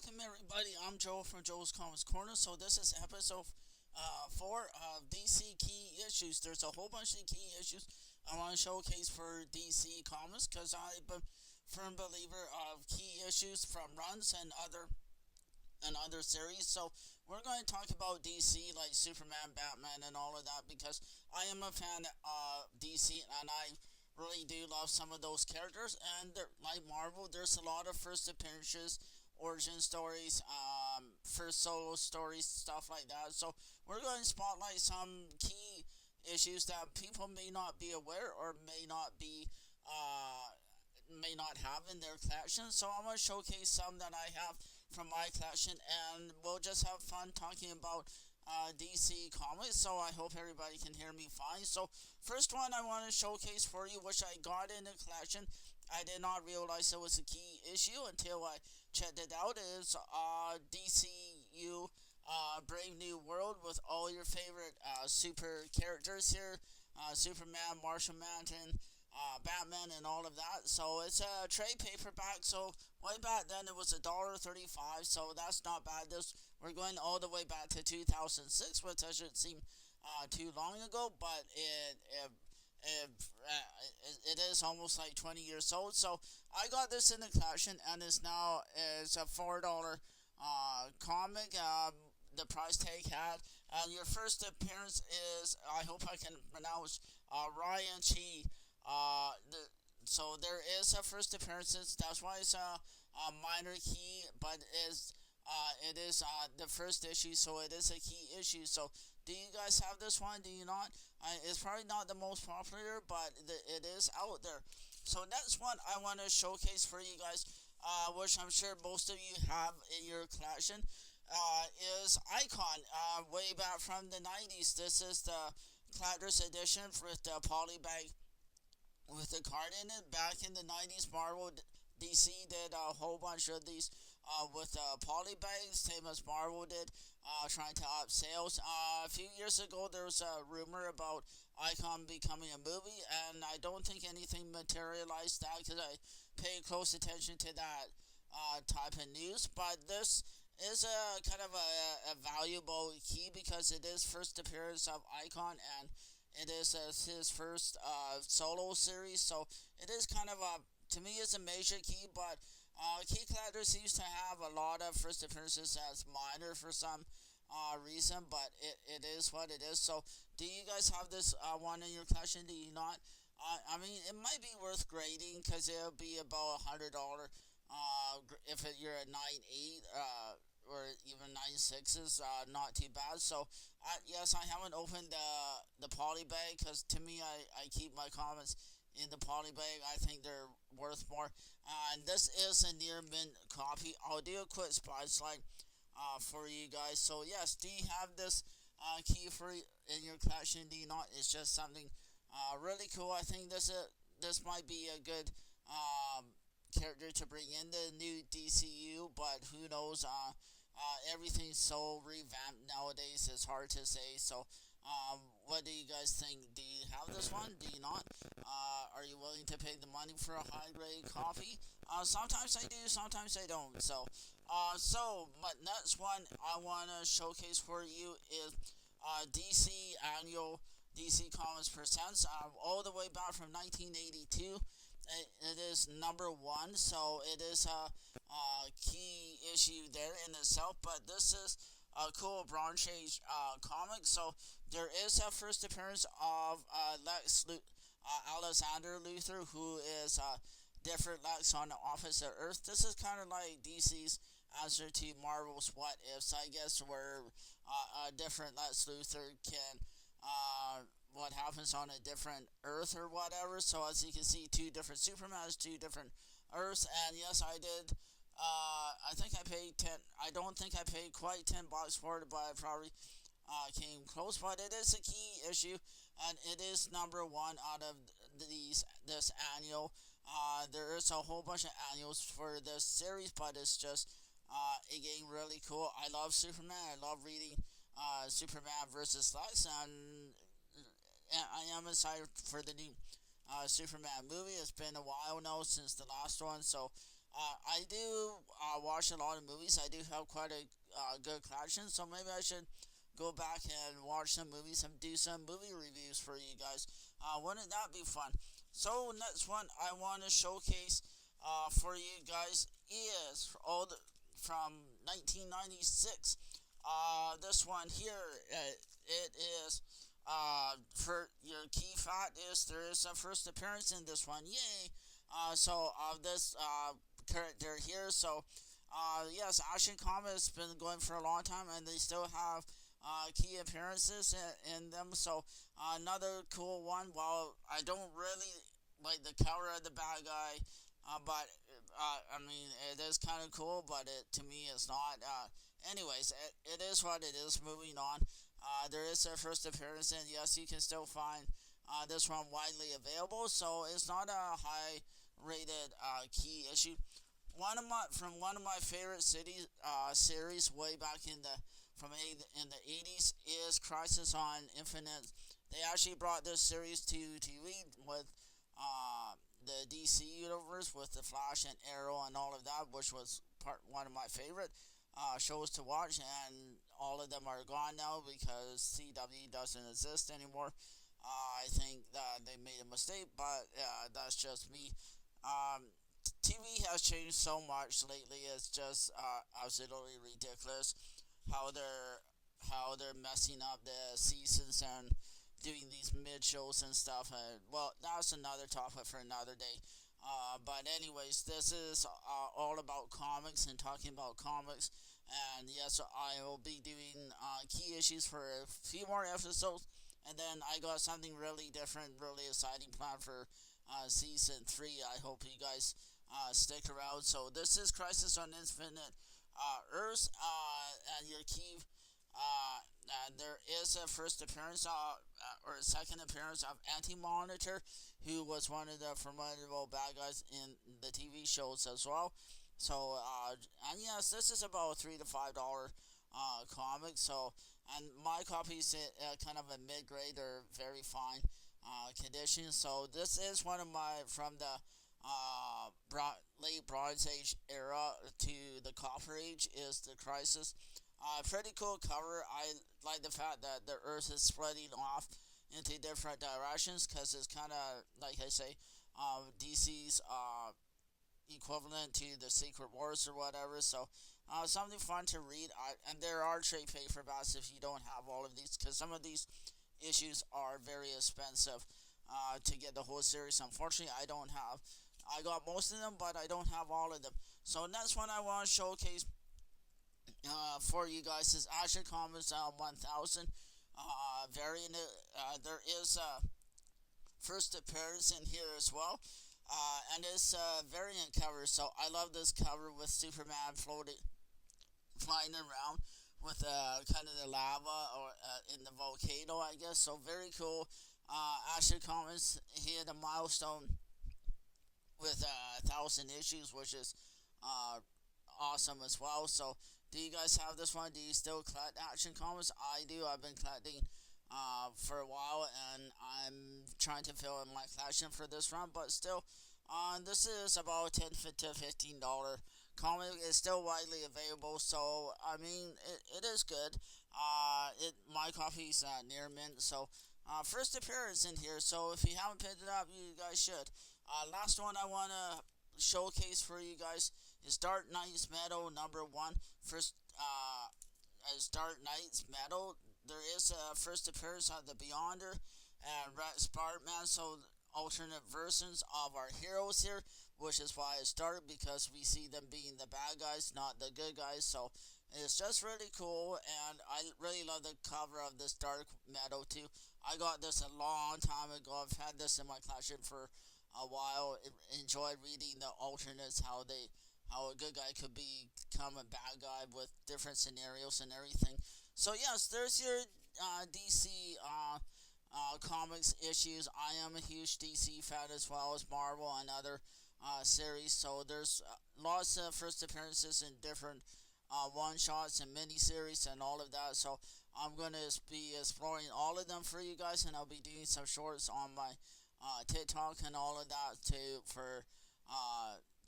Welcome everybody. I'm Joe from Joe's Comics Corner. So this is episode 4 of DC key issues. There's a whole bunch of key issues I want to showcase for DC Comics because I'm a firm believer of key issues from runs and other series. So we're going to talk about DC like Superman, Batman, and all of that because I am a fan of DC and I really do love some of those characters. And like Marvel, there's a lot of first appearances, origin stories, first solo stories, stuff like that. So we're going to spotlight some key issues that people may not be aware or may not have in their collection. So I'm going to showcase some that I have from my collection, and we'll just have fun talking about DC Comics. So I hope everybody can hear me fine. So first one I want to showcase for you, which I got in the collection. I did not realize it was a key issue until I checked it out. Is DCU Brave New World with all your favorite super characters here. Superman, Martian Manhunter, Batman, and all of that. So it's a trade paperback. So way back then it was $1.35. So that's not bad. This we're going all the way back to 2006, which doesn't seem too long ago, but it is almost like 20 years old. So I got this in the collection, and it's a $4 comic. The price tag had, and your first appearance is, I hope I can pronounce, Ryan Chi. So there is a first appearance. That's why it's a minor key, but it is the first issue, so it is a key issue. So do you guys have this one? Do you not? It's probably not the most popular, but it is out there. So next one I want to showcase for you guys, which I'm sure most of you have in your collection, is Icon. Way back from the 90s. This is the collector's edition with the polybag with the card in it. Back in the 90s, Marvel DC did a whole bunch of these with poly bags, same as Marvel did, trying to up sales. A few years ago, there was a rumor about Icon becoming a movie, and I don't think anything materialized that because I paid close attention to that type of news. But this is a kind of a valuable key because it is first appearance of Icon, and it is his first solo series, so it is kind of to me, it's a major key, but key collectors used to have a lot of first appearances as minor for some reason, but it is what it is. So, do you guys have this one in your collection? Do you not? I mean, it might be worth grading because it'll be about $100 if you're a 9.8 or even 9.6 is not too bad. So, yes, I haven't opened the poly bag because to me, I keep my comments in the poly bag. I think they're worth more. And this is a near mint copy. I'll do a quick spot slide for you guys. So, yes, do you have this key for in your collection? Do you not? It's just something really cool. I think this might be a good character to bring in the new DCU, but who knows? Everything's so revamped nowadays, it's hard to say. So, what do you guys think? Do you have this one? Do you not? Are you willing to pay the money for a high grade copy? Sometimes I do, sometimes I don't. But next one I want to showcase for you is DC Annual DC Comics Presents, all the way back from 1982. It is number one, so it is a key issue there in itself. But this is a cool Bronze Age comic. So there is a first appearance of Alexander Luthor, who is different Lex on the opposite Earth. This is kind of like DC's answer to Marvel's What Ifs, I guess, where a different Lex Luthor can what happens on a different Earth or whatever. So as you can see, two different Supermans, two different Earths, and yes, I did. I think I paid 10. I don't think I paid quite $10 for it, but I probably came close. But it is a key issue, and it is number one out of this annual. There is a whole bunch of annuals for this series, but it's just again really cool. I love Superman. I love reading Superman versus Lex, and I am excited for the new Superman movie. It's been a while now since the last one, so I do watch a lot of movies. I do have quite a good collection, so maybe I should go back and watch some movies and do some movie reviews for you guys. Wouldn't that be fun? So next one I want to showcase for you guys is from 1996. This one here, it is for your key fact is there is a first appearance in this one. Yay! This character here. So yes, Action Comics has been going for a long time, and they still have key appearances in them. So another cool one. Well, I don't really like the cover of the bad guy, but I mean it is kind of cool, but to me it's not. Anyways, it is what it is. Moving on. There is a first appearance, and yes, you can still find this one widely available. So it's not a high rated key issue. One of my favorite series way back in the 80s is Crisis on Infinite. They actually brought this series to TV with the DC universe with the Flash and Arrow and all of that, which was one of my favorite shows to watch, and all of them are gone now because CW doesn't exist anymore. I think that they made a mistake, but that's just me. Um, TV has changed so much lately. It's just absolutely ridiculous how they're messing up the seasons and doing these mid shows and stuff. Well, that's another topic for another day. But anyways, this is all about comics and talking about comics. And yes, I will be doing key issues for a few more episodes. And then I got something really different, really exciting planned for season 3. I hope you guys stick around. So this is Crisis on Infinite Earths, and your key. There is a first appearance or a second appearance of Anti-Monitor, who was one of the formidable bad guys in the TV shows as well. So and yes, this is about $3 to $5 comic. So and my copy is kind of a mid grade or very fine condition. So this is one of my from the late Bronze Age era to the Copper Age is the Crisis. Pretty cool cover. I like the fact that the Earth is splitting off into different directions because it's kind of like I say, DC's equivalent to the Secret Wars or whatever. So something fun to read. And there are trade paperbacks if you don't have all of these, because some of these issues are very expensive to get the whole series. Unfortunately, I don't have. I got most of them, but I don't have all of them. So next one I want to showcase for you guys is Action Comics 1000 variant. There is a first appearance in here as well. And it's a variant cover, so I love this cover with Superman flying around with kind of the lava or in the volcano, I guess. So very cool. Action Comics hit a milestone with 1,000 issues, which is awesome as well. So, do you guys have this one? Do you still collect Action Comics? I do. I've been collecting for a while, and I'm trying to fill in my collection for this run, but still, this is about $10 to $15 comic. It's still widely available, so I mean, it is good. My copy's near mint, so first appearance in here. So if you haven't picked it up, you guys should. Last one I wanna showcase for you guys is Dark Knight's Metal #1. First, as Dark Knight's Metal, there is a first appearance of the Beyonder and Rex Bartman. So alternate versions of our heroes here, which is why it's dark, because we see them being the bad guys, not the good guys. So it's just really cool, and I really love the cover of this Dark Metal too. I got this a long time ago. I've had this in my collection for a while. Enjoyed reading the alternates, how a good guy could become a bad guy with different scenarios and everything. So yes, there's your DC comics issues. I am a huge DC fan as well as Marvel and other series. So there's lots of first appearances in different one shots and miniseries and all of that. So I'm gonna be exploring all of them for you guys, and I'll be doing some shorts on my TikTok and all of that too for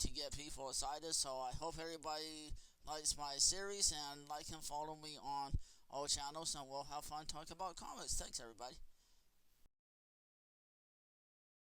to get people excited. So I hope everybody likes my series and like and follow me on all channels, and we'll have fun talking about comics. Thanks, everybody.